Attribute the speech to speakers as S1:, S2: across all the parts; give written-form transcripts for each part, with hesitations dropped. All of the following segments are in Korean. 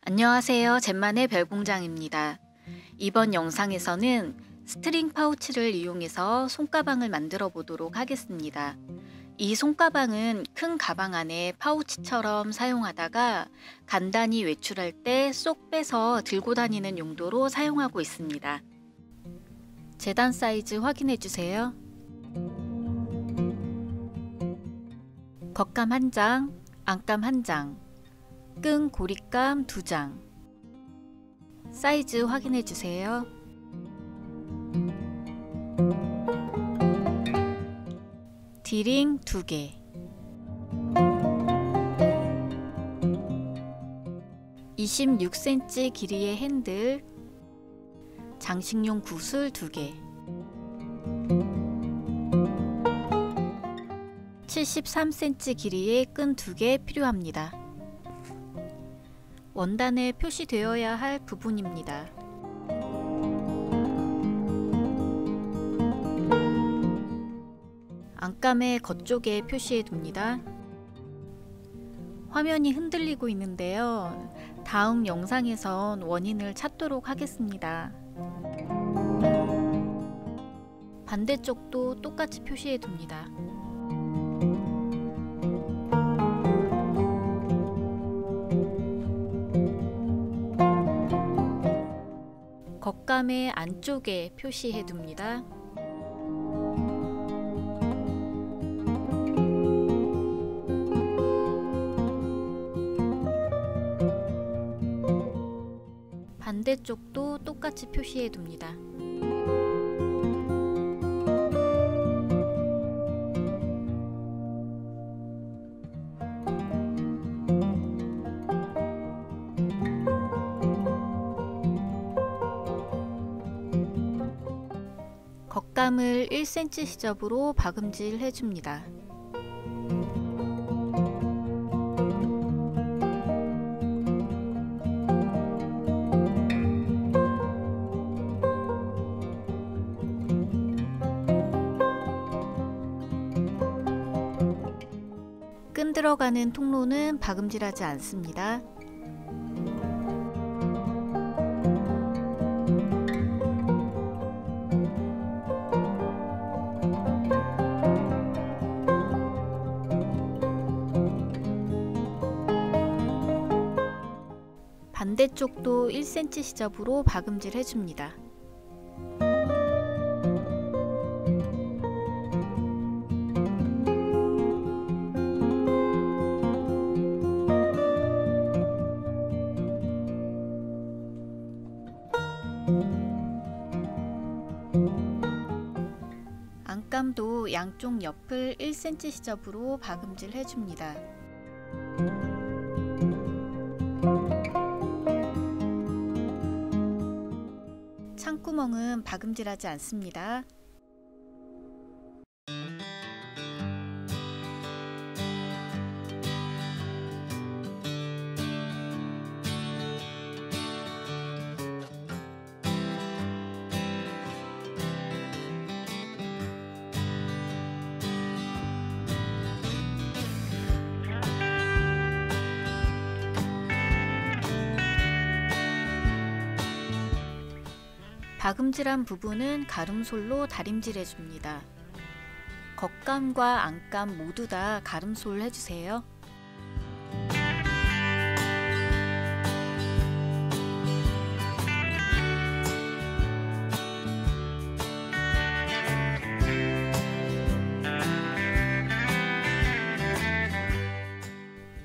S1: 안녕하세요. 젠만의 별공장입니다. 이번 영상에서는 스트링 파우치를 이용해서 손가방을 만들어 보도록 하겠습니다. 이 손가방은 큰 가방 안에 파우치처럼 사용하다가 간단히 외출할 때 쏙 빼서 들고 다니는 용도로 사용하고 있습니다. 재단 사이즈 확인해 주세요. 겉감 1장, 안감 1장, 끈 고리감 2장. 사이즈 확인해 주세요. 디링 2개, 26cm 길이의 핸들, 장식용 구슬 2개, 73cm 길이의 끈 2개 필요합니다. 원단에 표시되어야 할 부분입니다. 안감의 겉쪽에 표시해 둡니다. 화면이 흔들리고 있는데요. 다음 영상에선 원인을 찾도록 하겠습니다. 반대쪽도 똑같이 표시해 둡니다. 겉감의 안쪽에 표시해 둡니다. 반대쪽도 똑같이 표시해 둡니다. 겉감을 1cm 시접으로 박음질 해줍니다. 끈 들어가는 통로는 박음질하지 않습니다. 반대쪽도 1cm 시접으로 박음질 해줍니다. 안감도 양쪽 옆을 1cm 시접으로 박음질 해줍니다. 창구멍은 박음질하지 않습니다. 박음질한 부분은 가름솔로 다림질 해줍니다. 겉감과 안감 모두 다 가름솔 해주세요.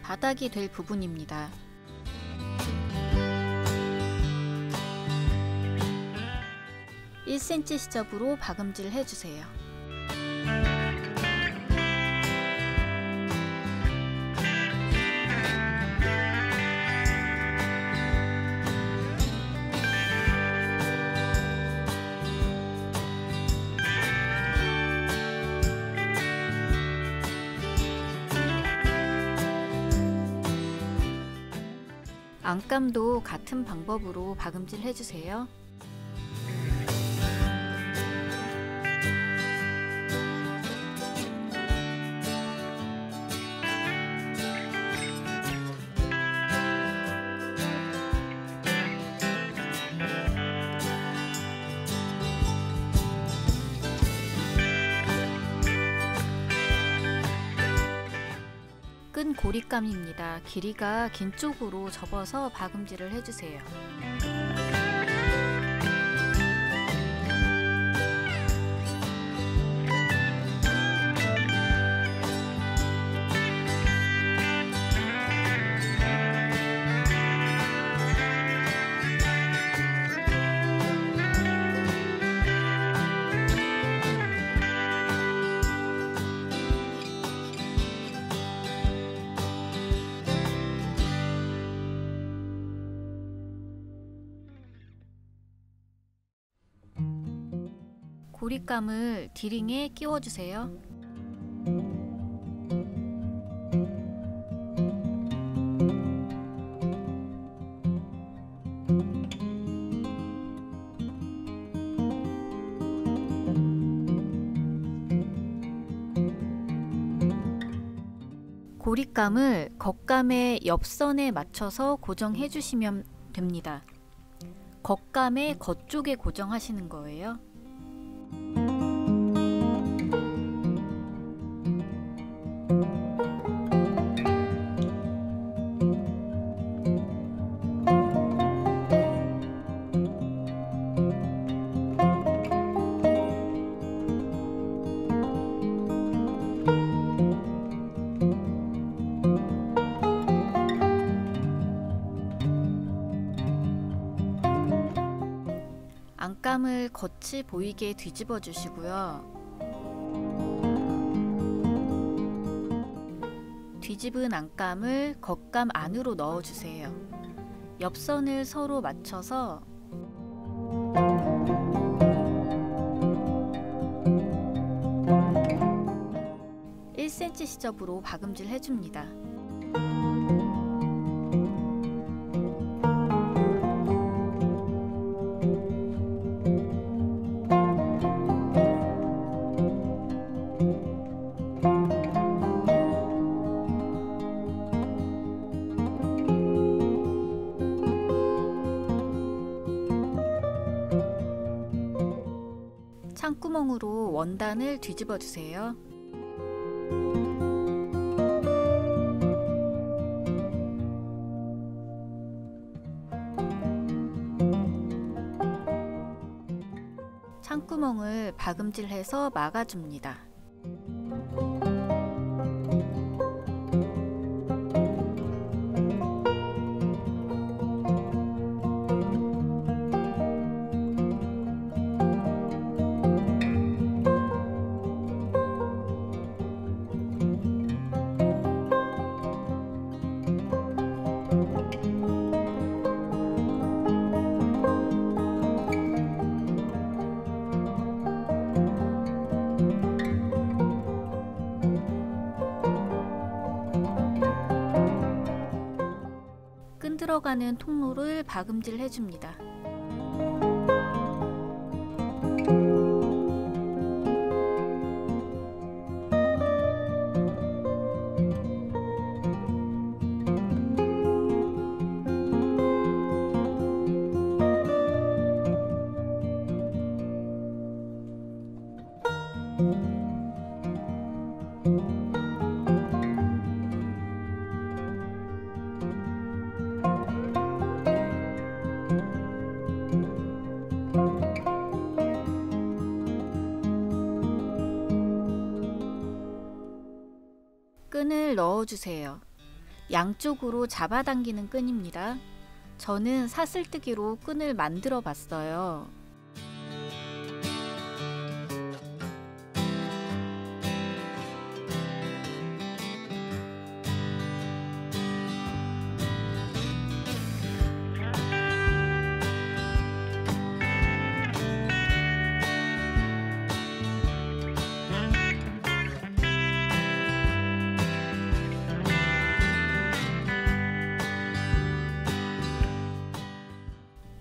S1: 바닥이 될 부분입니다. (1cm) 시접으로 박음질 해주세요. 안감도 같은 방법으로 박음질 해주세요. 고립감입니다. 길이가 긴 쪽으로 접어서 박음질을 해주세요. 고립감을 디링에 끼워주세요. 고립감을 겉감의 옆선에 맞춰서 고정해 주시면 됩니다. 겉감의 겉쪽에 고정하시는 거예요. 안감을 겉이 보이게 뒤집어 주시고요. 뒤집은 안감을 겉감 안으로 넣어 주세요. 옆선을 서로 맞춰서 (1cm) 시접으로 박음질 해줍니다. 창구멍으로 원단을 뒤집어 주세요. 창구멍을 박음질해서 막아줍니다. 끈 들어가는 통로를 박음질 해줍니다. 끈을 넣어주세요. 양쪽으로 잡아당기는 끈입니다. 저는 사슬뜨기로 끈을 만들어 봤어요.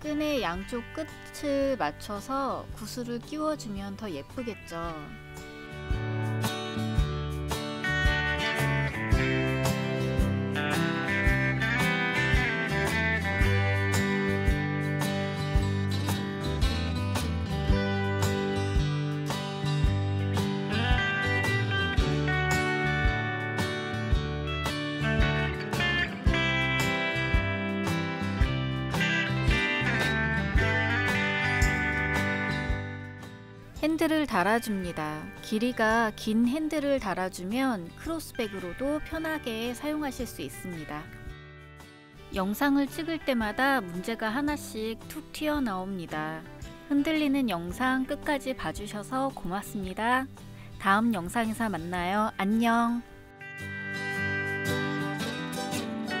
S1: 끈의 양쪽 끝을 맞춰서 구슬을 끼워주면 더 예쁘겠죠. 핸들을 달아줍니다. 길이가 긴 핸들을 달아주면 크로스백으로도 편하게 사용하실 수 있습니다. 영상을 찍을 때마다 문제가 하나씩 툭 튀어나옵니다. 흔들리는 영상 끝까지 봐주셔서 고맙습니다. 다음 영상에서 만나요. 안녕.